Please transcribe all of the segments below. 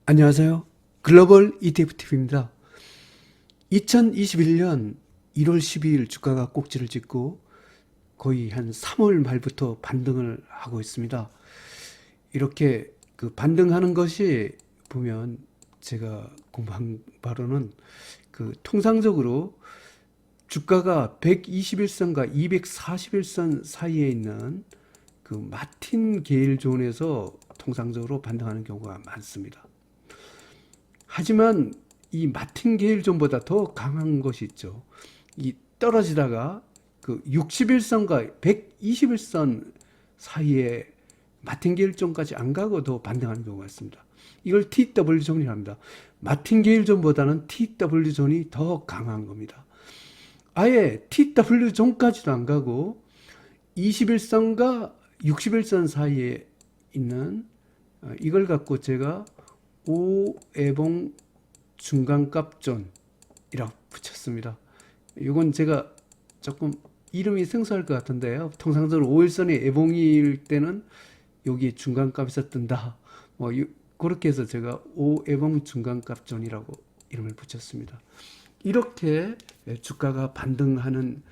안녕하세요. 글로벌 ETFTV입니다. 2021년 1월 12일 주가가 꼭지를 찍고 거의 한 3월 말부터 반등을 하고 있습니다. 이렇게 그 반등하는 것이 보면 제가 공부한 바로는 그 통상적으로 주가가 121선과 241선 사이에 있는 그 마틴 게일 존에서 통상적으로 반등하는 경우가 많습니다. 하지만 이 마틴게일 존보다 더 강한 것이 있죠. 이 떨어지다가 그 61선과 121선 사이에 마틴게일 존까지 안 가고 더 반등하는 경우가 있습니다. 이걸 TW 존이라 합니다. 마틴게일 존보다는 TW 존이 더 강한 겁니다. 아예 TW 존까지도 안 가고 21선과 61선 사이에 있는 이걸 갖고 제가 오애봉 중간값존이라고 붙였습니다. 이건 제가 조금 이름이 생소할 것 같은데요. 통상적으로 5일선이 애봉일 때는 여기 중간값에서 뜬다. 그렇게 해서 제가 오애봉 중간값존이라고 이름을 붙였습니다. 이렇게 주가가 반등하는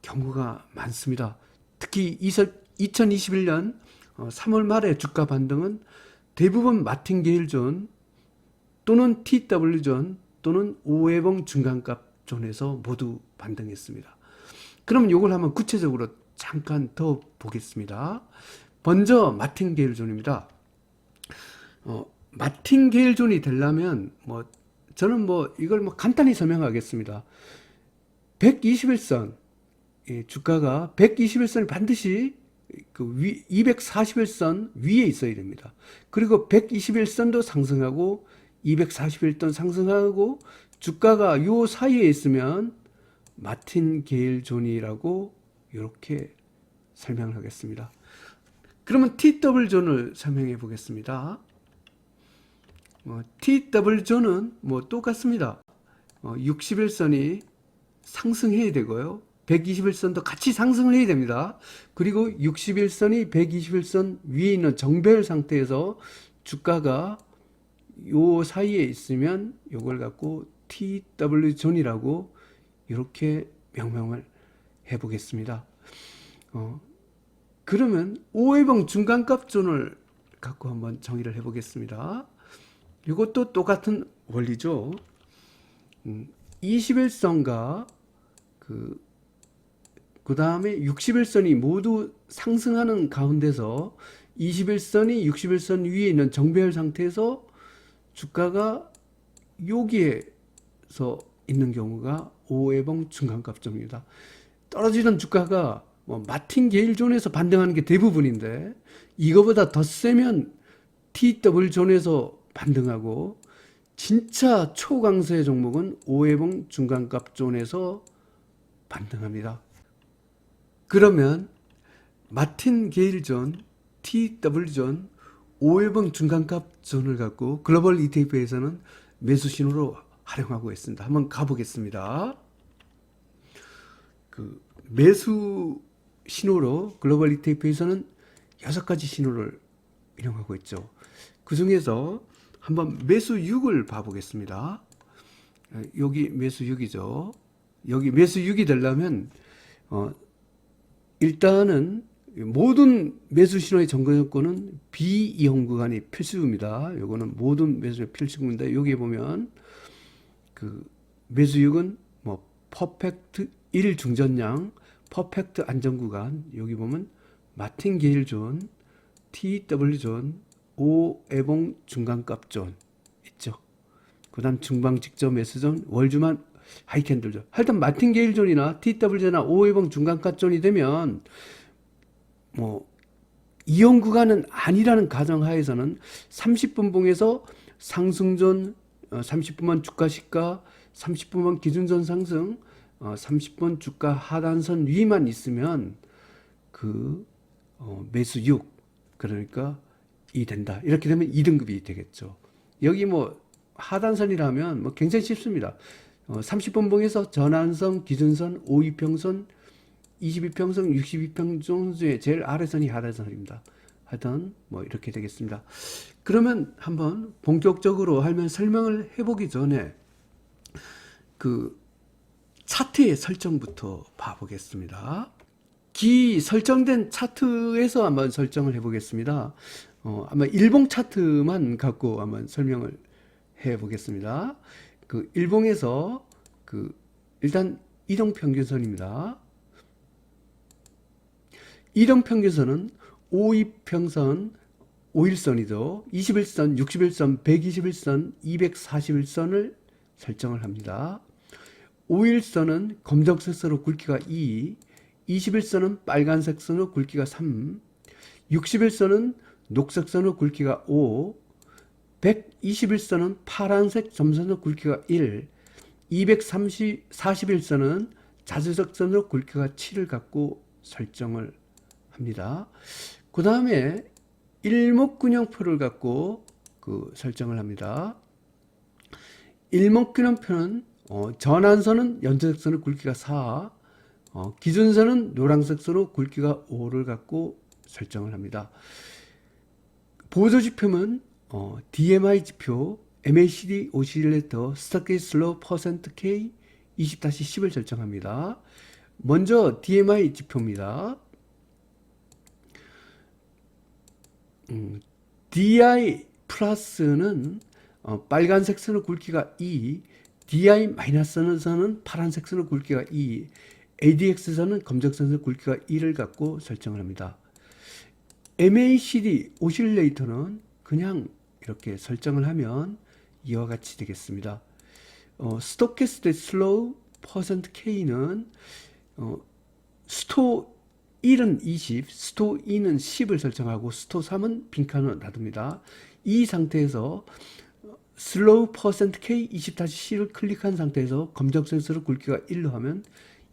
경우가 많습니다. 특히 2021년 3월 말의 주가 반등은 대부분 마틴게일존 또는 TW존 또는 오해봉 중간값 존에서 모두 반등했습니다. 그럼 이걸 한번 구체적으로 잠깐 더 보겠습니다. 먼저 마틴게일존입니다. 마틴게일존이 되려면 저는 이걸 간단히 설명하겠습니다. 121선 주가가 121선이 반드시 그 241선 위에 있어야 됩니다. 그리고 121선도 상승하고 241선 상승하고 주가가 요 사이에 있으면 마틴게일 존이라고 이렇게 설명을 하겠습니다. 그러면 TW 존을 설명해 보겠습니다. TW 존은 똑같습니다. 61선이 상승해야 되고요. 121선도 같이 상승을 해야 됩니다. 그리고 61선이 121선 위에 있는 정배열 상태에서 주가가 요 사이에 있으면 이걸 갖고 TW 존이라고 이렇게 명명을 해 보겠습니다. 그러면 오해봉 중간값 존을 갖고 한번 정의를 해 보겠습니다. 이것도 똑같은 원리죠. 21선과 그 다음에 61선이 모두 상승하는 가운데서 21선이 61선 위에 있는 정배열 상태에서 주가가 여기에서 있는 경우가 오해봉 중간값존입니다. 떨어지는 주가가 마틴게일 존에서 반등하는 게 대부분인데 이거보다 더 세면 TW 존에서 반등하고 진짜 초강세 종목은 오해봉 중간값존에서 반등합니다. 그러면 마틴게일존, TW존, 오해봉 중간값존을 갖고 글로벌 ETF에서는 매수 신호로 활용하고 있습니다. 한번 가보겠습니다. 그 매수 신호로 글로벌 ETF에서는 6가지 신호를 활용하고 있죠. 그 중에서 한번 매수 6을 봐보겠습니다. 여기 매수 6이죠. 여기 매수 6이 되려면 일단은 모든 매수 신호의 점거 조건은 비이용 구간이 필수입니다. 요거는 모든 매수의 필수인데 여기 보면 그 매수 6은 퍼펙트 1 중전량, 퍼펙트 안전 구간, 여기 보면 마틴게일 존, TW 존, 오애봉 중간값 존 있죠. 그다음 중방 직접 매수 존, 월주만 하이캔들죠. 하여튼 마틴게일 존이나 TW존이나 오해봉 중간가 존이 되면 이용 구간은 아니라는 가정하에서는 30분 봉에서 상승존 30분만 주가 시가 30분만 기준선 상승 30분 주가 하단선 위만 있으면 그 매수 6 그러니까 이 된다. 이렇게 되면 2등급이 되겠죠. 여기 하단선이라면 굉장히 쉽습니다. 30분 봉에서 전환선, 기준선, 5이평선, 22평선, 62평선 중에 제일 아래선이 하단선입니다. 하든 뭐 이렇게 되겠습니다. 그러면 한번 본격적으로 하면 설명을 해보기 전에 그 차트의 설정부터 봐보겠습니다. 기 설정된 차트에서 한번 설정을 해보겠습니다. 아마 일봉 차트만 갖고 한번 설명을 해보겠습니다. 그 일봉에서 그 일단 이동평균선입니다. 이동평균선은 5이평선 5일선이죠. 21선, 61선, 121선, 241선을 설정을 합니다. 5일선은 검정색 선으로 굵기가 2, 21선은 빨간색 선으로 굵기가 3, 61선은 녹색 선으로 굵기가 5, 121선은 파란색 점선으로 굵기가 1, 241선은 자주색 선으로 굵기가 7을 갖고 설정을 합니다. 그 다음에 일목균형표를 갖고 그 설정을 합니다. 일목균형표는 전환선은 연두색 선으로 굵기가 4, 기준선은 노란색 선으로 굵기가 5를 갖고 설정을 합니다. 보조지표는 DMI 지표, MACD 오실레이터, 스타케이스 슬로우 퍼센트 K 20-10을 설정합니다. 먼저 DMI 지표입니다. DI 플러스는 빨간색 선의 굵기가 2, DI 마이너스선은 파란색 선의 굵기가 2, ADX선은 검정색 선의 굵기가 1을 갖고 설정을 합니다. MACD 오실레이터는 그냥 이렇게 설정을 하면 이와 같이 되겠습니다. 스토캐스틱 슬로우 퍼센트 K는 스토 1은 20, 스토 2는 10을 설정하고 스토 3은 빈칸을 놔둡니다. 이 상태에서 슬로우 퍼센트 K 20-C를 클릭한 상태에서 검정색 선으로 굵기가 1로 하면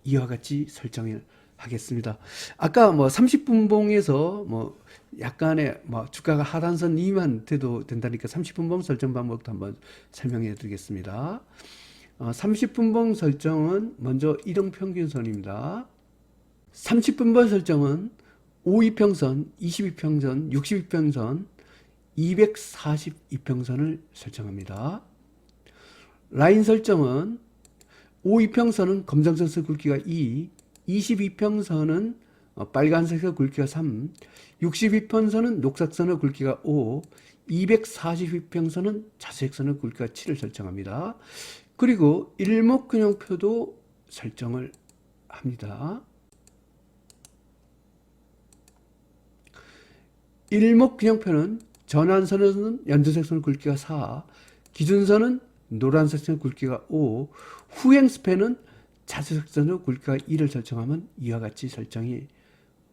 이와 같이 설정을 하겠습니다. 아까 뭐 30분봉에서 뭐 약간의 뭐 주가가 하단선 미만 돼도 된다니까 30분봉 설정 방법도 한번 설명해 드리겠습니다. 30분봉 설정은 먼저 이동평균선입니다. 30분봉 설정은 5이평선, 22평선, 62평선, 242평선을 설정합니다. 라인 설정은 5이평선은 검정색 굵기가 2, 22평선은 빨간색의 굵기가 3, 62평선은 녹색선의 굵기가 5, 242평선은 자색선의 굵기가 7을 설정합니다. 그리고 일목균형표도 설정을 합니다. 일목균형표는 전환선에서는 연두색 선의 굵기가 4, 기준선은 노란색 선의 굵기가 5, 후행스팬은 자주색 선의 굵기가 1을 설정하면 이와 같이 설정이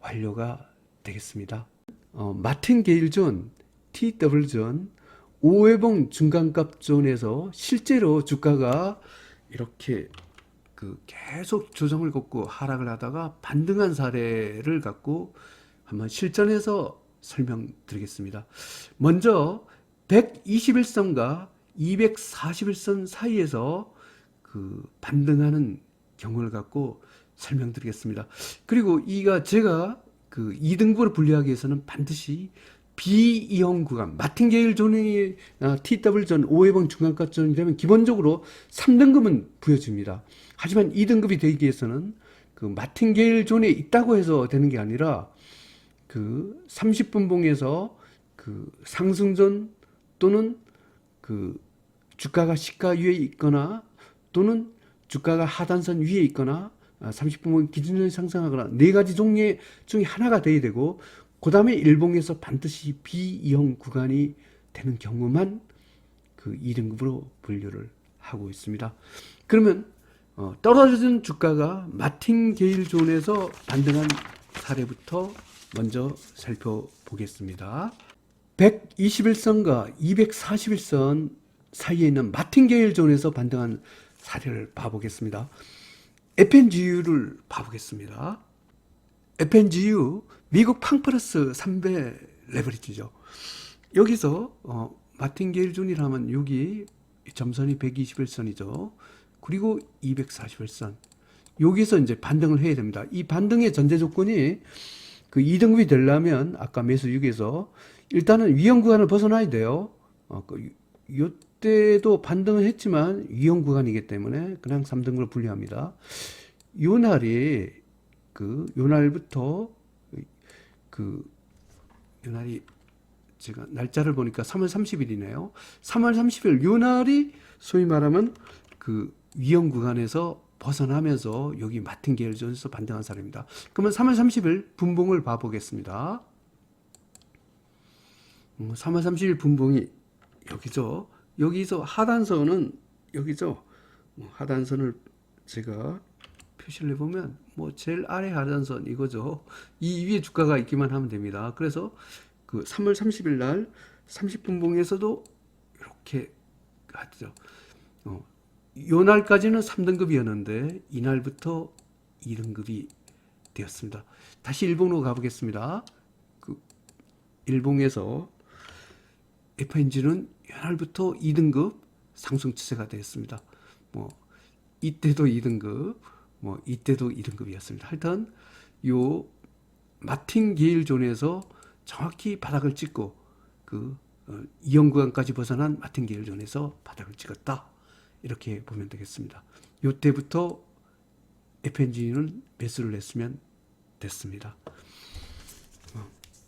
완료가 되겠습니다. 마틴게일 존, TW 존, 5회봉 중간값 존에서 실제로 주가가 이렇게 계속 조정을 걷고 하락을 하다가 반등한 사례를 갖고 한번 실전에서 설명드리겠습니다. 먼저 121선과 241선 사이에서 반등하는 경우를 갖고 설명드리겠습니다. 그리고 제가 2등급으로 분류하기 위해서는 반드시 B이형 구간, 마틴게일 존이 TW 존, 5회봉 중간값 존이 되면 기본적으로 3등급은 부여집니다. 하지만 2등급이 되기 위해서는 마틴게일 존에 있다고 해서 되는 게 아니라 30분봉에서 상승존 또는 주가가 시가 위에 있거나 또는 주가가 하단선 위에 있거나 30분봉 기준선이 상승하거나 네 가지 종류 중에 하나가 돼야 되고 그 다음에 일봉에서 반드시 B형 구간이 되는 경우만 2등급으로 분류를 하고 있습니다. 그러면 떨어진 주가가 마틴게일 존에서 반등한 사례부터 먼저 살펴보겠습니다. 121선과 241선 사이에 있는 마틴게일 존에서 반등한 사례를 봐보겠습니다. FNGU를 봐보겠습니다. FNGU 미국 팡플러스 3배 레버리지죠. 여기서 마틴게일 존이라면 여기 점선이 121선이죠. 그리고 241선 여기서 이제 반등을 해야 됩니다. 이 반등의 전제 조건이 그 2등급이 되려면 아까 매수 6에서 일단은 위험 구간을 벗어나야 돼요. 요때도 반등을 했지만 위험 구간이기 때문에 그냥 3등급을 분류합니다. 요 날이 요 날부터 요 날이 제가 날짜를 보니까 3월 30일이네요. 3월 30일 요 날이 소위 말하면 위험 구간에서 벗어나면서 여기 마틴게일존에서 반등한 사례입니다. 그러면 3월 30일 분봉을 봐보겠습니다. 3월 30일 분봉이 여기죠. 여기서 하단선은 여기죠. 하단선을 제가 표시를 해보면 제일 아래 하단선 이거죠. 이 위에 주가가 있기만 하면 됩니다. 그래서 3월 30일 날 30분봉에서도 이렇게 하죠. 요 날까지는 3등급이었는데 이날부터 2등급이 되었습니다. 다시 일봉으로 가보겠습니다. 일봉에서 FNG는 이날부터 2등급 상승 추세가 되었습니다. 이때도 2등급, 이때도 2등급이었습니다. 하여튼 요 마틴게일 존에서 정확히 바닥을 찍고 이형 구간까지 벗어난 마틴게일 존에서 바닥을 찍었다. 이렇게 보면 되겠습니다. 이때부터 FNG는 매수를 했으면 됐습니다.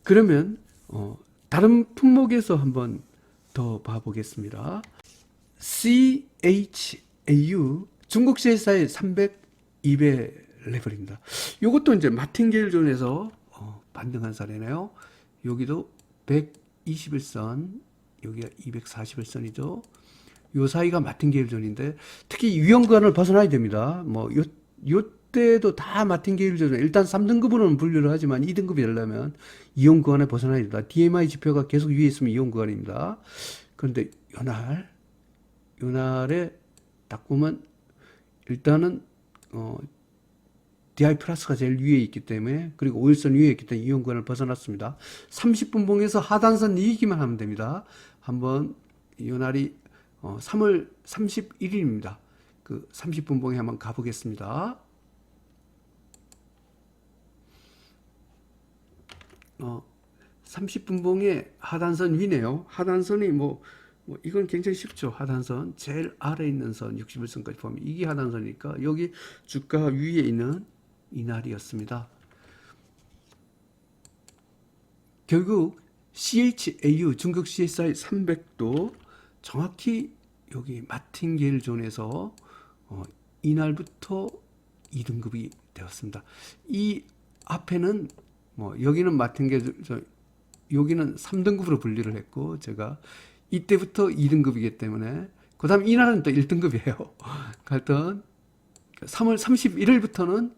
그러면 다른 품목에서 한번 더 봐보겠습니다. CHAU 중국 CSI 300, 200 레벨입니다. 이것도 이제 마틴게일 존에서 반등한 사례네요. 여기도 121선, 여기가 241선이죠. 요 사이가 마틴게일 존인데 특히 위험 구간을 벗어나야 됩니다. 요때도 다 마틴게일 존 일단 3등급으로는 분류를 하지만 2등급이 되려면 위험 구간에 벗어나야 됩니다. DMI 지표가 계속 위에 있으면 위험 구간입니다. 그런데 요날에 딱 보면 일단은 DI 플러스가 제일 위에 있기 때문에 그리고 5일선 위에 있기 때문에 위험 구간을 벗어났습니다. 30분봉에서 하단선 이기만 하면 됩니다. 한번 요날이 3월 31일입니다. 30분봉에 한번 가보겠습니다. 30분봉의 하단선 위네요. 하단선이 이건 굉장히 쉽죠. 하단선 제일 아래에 있는 선 61선까지 보면 이게 하단선이니까 여기 주가 위에 있는 이날이었습니다. 결국 CHAU 중국 CSI 300도 정확히 여기 마틴게일 존에서 이날부터 2등급이 되었습니다. 이 앞에는 여기는 마틴게일 여기는 3등급으로 분류를 했고 제가 이때부터 2등급이기 때문에 그 다음 이날은 또 1등급이에요. 하여튼 3월 31일부터는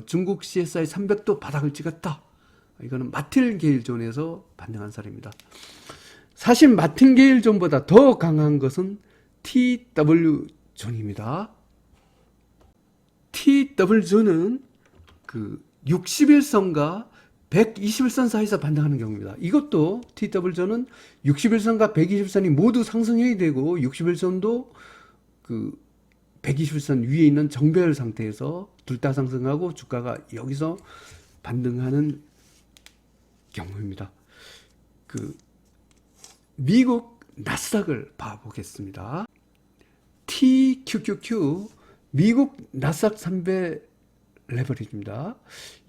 중국 CSI 300도 바닥을 찍었다. 이거는 마틴게일 존에서 반등한 사례입니다. 사실 마틴게일 존보다 더 강한 것은 TW 존입니다. TW 존은 61선과 121선 사이에서 반등하는 경우입니다. 이것도 TW 존은 61선과 120선이 모두 상승해야 되고 61선도 121선 위에 있는 정배열 상태에서 둘 다 상승하고 주가가 여기서 반등하는 경우입니다. 미국 나스닥을 봐보겠습니다. TQQQ 미국 나스닥 300 레버리지입니다.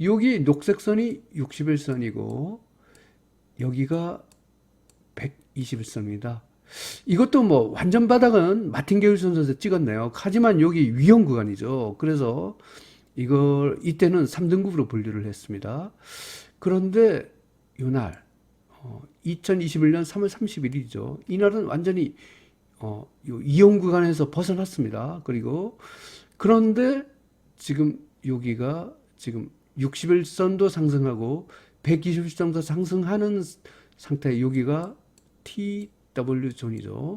여기 녹색 선이 61선이고 여기가 121선입니다. 이것도 완전 바닥은 마틴게일 존에서 찍었네요. 하지만 여기 위험 구간이죠. 그래서 이때는 3등급으로 분류를 했습니다. 그런데 이날 2021년 3월 30일이죠. 이날은 완전히 위험 구간에서 벗어났습니다. 그런데 지금 여기가 지금 61선도 상승하고 120선도 상승하는 상태 여기가 TW 존이죠.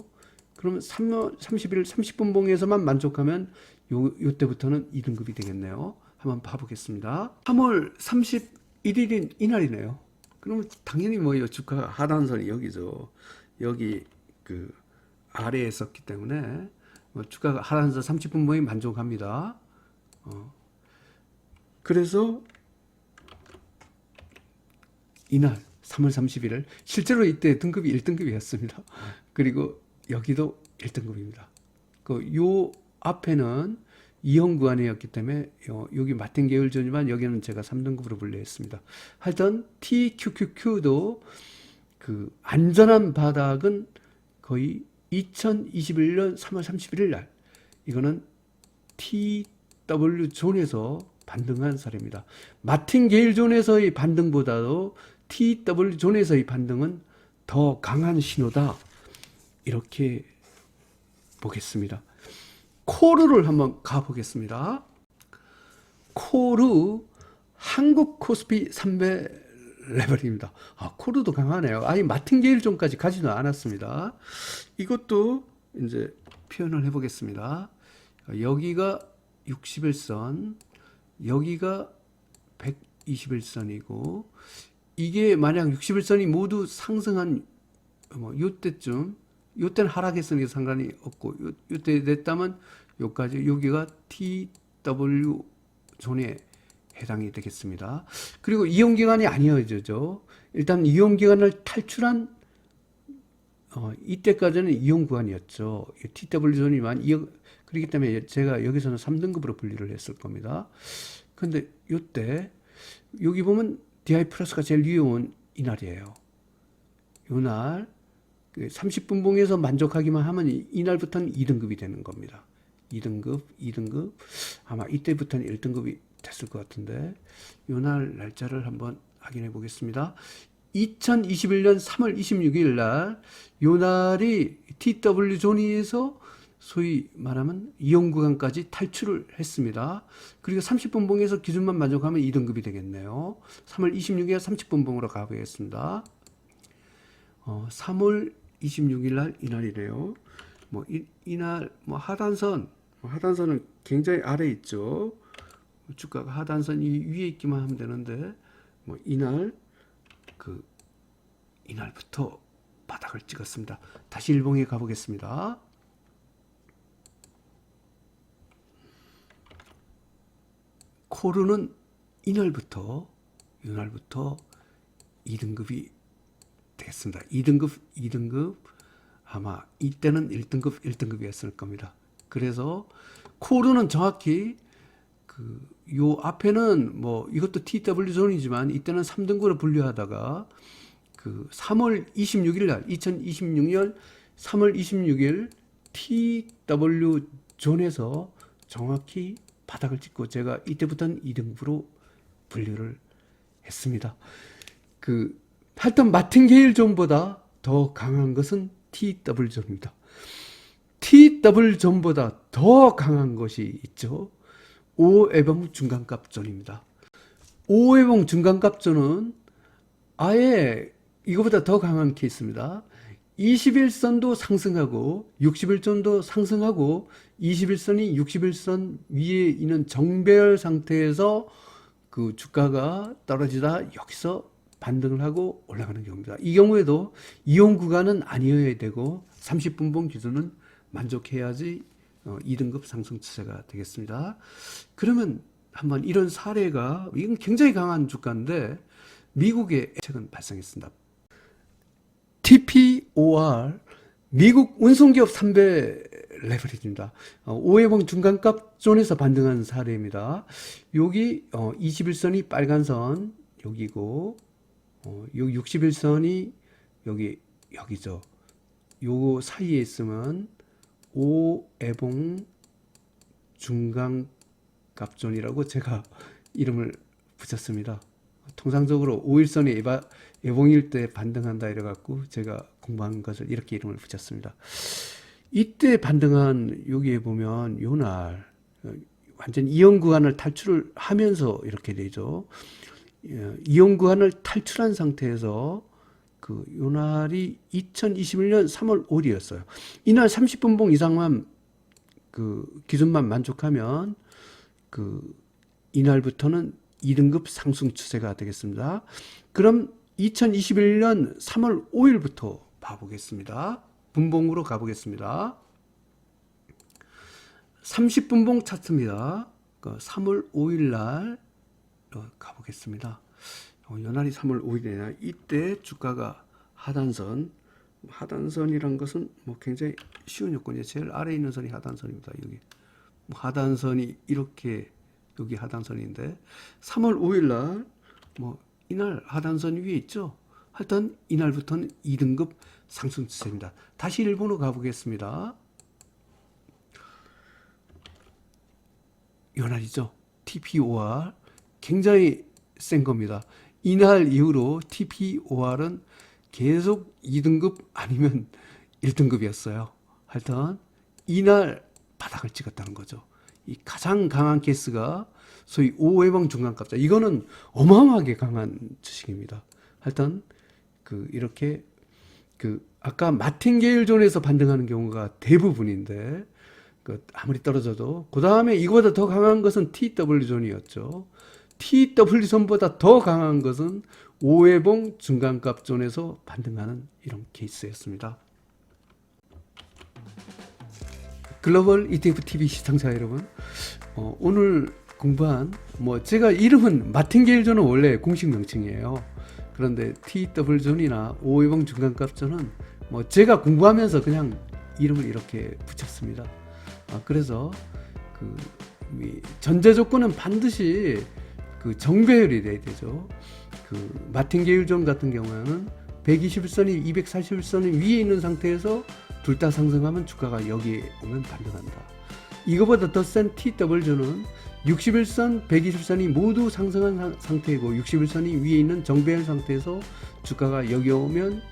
그러면 3월 30일 30분봉에서만 만족하면 요때부터는 2등급이 되겠네요. 한번 봐보겠습니다. 3월 31일인 이날이네요. 그러면 당연히 주가 하단선이 여기죠. 여기 아래에 있었기 때문에 주가가 하단선 30분봉에 만족합니다. 그래서 이날 3월 31일 실제로 이때 등급이 1등급이었습니다. 그리고 여기도 1등급입니다. 그 요 앞에는 이형구간이었기 때문에 여기 마틴 계열전이지만 여기는 제가 3등급으로 분류했습니다. 하여튼 TQQQ도 그 안전한 바닥은 거의 2021년 3월 31일 날 이거는 TW 존에서 반등한 사례입니다. 마틴 게일 존에서의 반등보다도 TW 존에서의 반등은 더 강한 신호다. 이렇게 보겠습니다. 코르를 한번 가보겠습니다. 코르 한국 코스피 300 레벨입니다. 코르도 강하네요. 아니 마틴게일 존까지 가지도 않았습니다. 이것도 이제 표현을 해보겠습니다. 여기가 61선, 여기가 121선이고 이게 만약 61선이 모두 상승한 요때쯤 요때는 하락했으니까 상관이 없고 요때 됐다면 요까지 여기가 TW 존에 해당이 되겠습니다. 그리고 이용기간이 아니어져죠. 일단 이용기간을 탈출한 이때까지는 이용구간이었죠. TW 존이만 그렇기 때문에 제가 여기서는 3등급으로 분류를 했을 겁니다. 근데 요때 여기 보면 DI 플러스가 제일 위에 온 이날이에요. 요날 30분 봉에서 만족하기만 하면 이날부터는 2등급이 되는 겁니다. 2등급 아마 이때부터는 1등급이 됐을 것 같은데 요날 날짜를 한번 확인해 보겠습니다. 2021년 3월 26일 날 요날이 TW 존에서 소위 말하면 이용 구간까지 탈출을 했습니다. 그리고 30분 봉에서 기준만 만족하면 2등급이 되겠네요. 3월 26일 30분 봉으로 가보겠습니다. 3월 26일 날 이날이래요. 이날 하단선은 굉장히 아래에 있죠. 주가가 하단선 이 위에 있기만 하면 되는데 이날부터 바닥을 찍었습니다. 다시 일봉에 가보겠습니다. 코르는 이날부터 2등급이 되겠습니다. 2등급 아마 이때는 1등급이었을 겁니다. 그래서 코르는 정확히 요 앞에는 이것도 TW 존이지만 이때는 3등급으로 분류하다가 3월 26일 날 2026년 3월 26일 TW 존에서 정확히 바닥을 찍고 제가 이때부터는 2등급으로 분류를 했습니다. 하여튼 마틴게일 존보다 더 강한 것은 TW 존입니다. TW 존보다 더 강한 것이 있죠. 5애봉 중간값 존입니다. 5애봉 중간값 존은 아예 이거보다 더 강한 케이스입니다. 21선도 상승하고 61선도 상승하고 21선이 61선 위에 있는 정배열 상태에서 주가가 떨어지다 여기서 반등을 하고 올라가는 경우입니다. 이 경우에도 이용 구간은 아니어야 되고 30분 봉 기준은 만족해야지 2등급 상승 추세가 되겠습니다. 그러면 한번 이런 사례가 이건 굉장히 강한 주가인데 미국에 최근 발생했습니다. TPOR 미국 운송기업 3배 레버리지입니다. 5회봉 중간값 존에서 반등한 사례입니다. 여기 21선이 빨간 선 여기고 여기 61선이 여기죠. 요 사이에 있으면 5애봉 중간값존이라고 제가 이름을 붙였습니다. 통상적으로 5일선이 애봉일 때 반등한다 이래갖고 제가 공부한 것을 이렇게 이름을 붙였습니다. 이때 반등한 여기에 보면 요날 완전 이용 구간을 탈출을 하면서 이렇게 되죠. 이용 구간을 탈출한 상태에서 요날이 2021년 3월 5일이었어요. 이날 30분 봉 이상만 기준만 만족하면 이날부터는 2등급 상승 추세가 되겠습니다. 그럼 2021년 3월 5일부터 봐보겠습니다. 분봉으로 가보겠습니다. 30분봉 차트입니다. 3월 5일 날 가보겠습니다. 연알이 3월 5일이나 이때 주가가 하단선이란 것은 뭐 굉장히 쉬운 요건이에요. 제일 아래에 있는 선이 하단선입니다. 여기 하단선이 이렇게 여기 하단선인데 3월 5일 날 뭐 이날 하단선 위에 있죠. 하여튼 이날부터는 2등급 상승 추세입니다. 다시 일본으로 가보겠습니다. 연알이죠. TPOR 굉장히 센 겁니다. 이날 이후로 TPOR은 계속 2등급 아니면 1등급이었어요. 하여튼 이날 바닥을 찍었다는 거죠. 이 가장 강한 케이스가 소위 5회봉 중간값자. 이거는 어마어마하게 강한 주식입니다. 하여튼 이렇게 아까 마틴게일존에서 반등하는 경우가 대부분인데 아무리 떨어져도 그 다음에 이거보다 더 강한 것은 TW존이었죠. TW존보다 더 강한 것은 5회봉 중간값존에서 반등하는 이런 케이스였습니다. 글로벌 ETF TV 시청자 여러분, 오늘 공부한 제가 이름은 마틴게일존은 원래 공식 명칭이에요. 그런데 TW존이나 5회봉 중간값존은 제가 공부하면서 그냥 이름을 이렇게 붙였습니다. 그래서 전제 조건은 반드시 정배열이 돼야 되죠. 마틴게일존 같은 경우에는 121선이 241선이 위에 있는 상태에서 둘 다 상승하면 주가가 여기에 오면 반등한다. 이거보다 더 센 TW존은 61선, 120선이 모두 상승한 상태이고 61선이 위에 있는 정배열 상태에서 주가가 여기 오면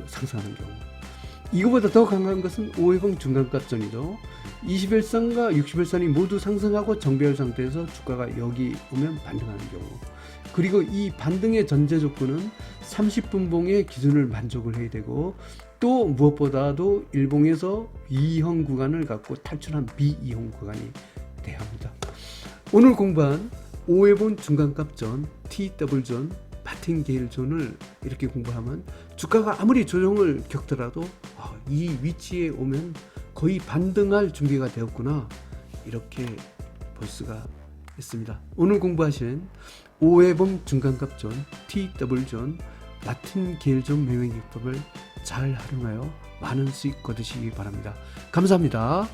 상승하는 경우. 이거보다 더 강한 것은 5회봉 중간값존이죠. 21선과 61선이 모두 상승하고 정배열 상태에서 주가가 여기 오면 반등하는 경우. 그리고 이 반등의 전제 조건은 30분봉의 기준을 만족을 해야 되고 또 무엇보다도 일봉에서 E형 구간을 갖고 탈출한 B형 구간이 돼야 합니다. 오늘 공부한 5회봉 중간값존, TW존, 마틴게일존을 이렇게 공부하면 주가가 아무리 조정을 겪더라도 이 위치에 오면 거의 반등할 준비가 되었구나 이렇게 볼 수가 있습니다. 오늘 공부하신 5회봉 중간값존, TW존, 마틴게일존 매매기법을 잘 활용하여 많은 수익 거두시기 바랍니다. 감사합니다.